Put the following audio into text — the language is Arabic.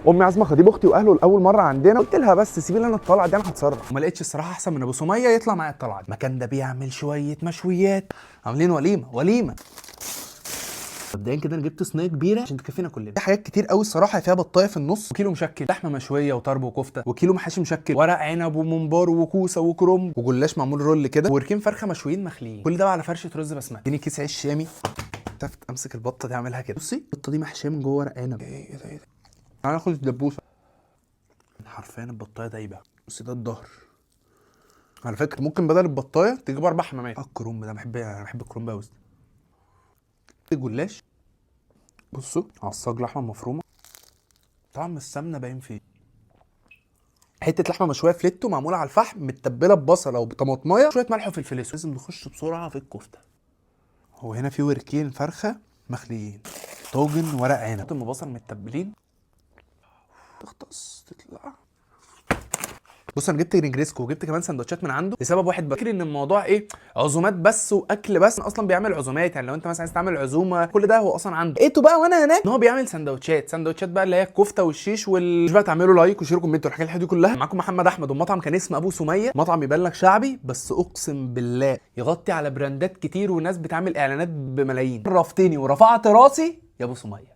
امي عازمه خطيب اختي واهله لاول مره عندنا، قلت لها بس سيبي لي انا الطلعه دي انا هتصرف. وما لقيتش الصراحه احسن من ابو سميه يطلع معايا الطلعه دي. المكان ده بيعمل شويه مشويات، عاملين وليمه. مبدئيا كده انا جبت صينيه كبيره عشان تكفينا كلنا. في حاجات كتير قوي الصراحه، فيها بطايه في النص، وكيلو مشكل لحمه مشويه وطرب وكفته، وكيلو محاشي مشكل، ورق عنب وممبار وكوسه وكرنب وجلاش معمول رول كده، وركين فرخه مشويين مخليين، كل ده على فرشه رز بسمتي. اديني كيس عيش شامي. شفت امسك البطه دي اعملها كده، بصي البطه دي محشيه من جوه ورق عنب. ايه ده. تعالى ناخد الدبوسه. حرفيا البطايه دايبه. بصي ده الظهر. على فكره ممكن بدل البطايه تجيب 4 حمامات. الكرنب ده بحب الكرنب قوي. الجلاش بصوا عصاج لحمه مفرومه، طعم السمنه باين فيه. حته لحمه مشويه فليتو معموله على الفحم، متبله ببصله وبطماطمايه شويه ملح وفلفل اسود. لازم نخش بسرعه في الكفته. هو هنا في وركين فرخه مخليين، طاجن ورق عنب، طماطم وبصل متبلين، تختص تطلع. بص انا جبت نجريسكو وجبت كمان سندوتشات من عنده لسبب واحد، فاكر ان الموضوع ايه، عزومات بس واكل بس. اصلا بيعمل عزومات، يعني لو انت مثلا عايز تعمل عزومه كل ده هو اصلا عنده. لقيته بقى وانا هناك ان هو بيعمل سندوتشات بقى اللي هي الكفته والشيش مش بقى تعملوا لايك وشير وكومنت والحاجات الحلوه دي كلها. معاكم محمد احمد، والمطعم كان اسمه ابو سميه. مطعم يبان لك شعبي بس اقسم بالله يغطي على براندات كتير وناس بتعمل اعلانات بملايين. رفتني ورفعت راسي يا ابو سميه.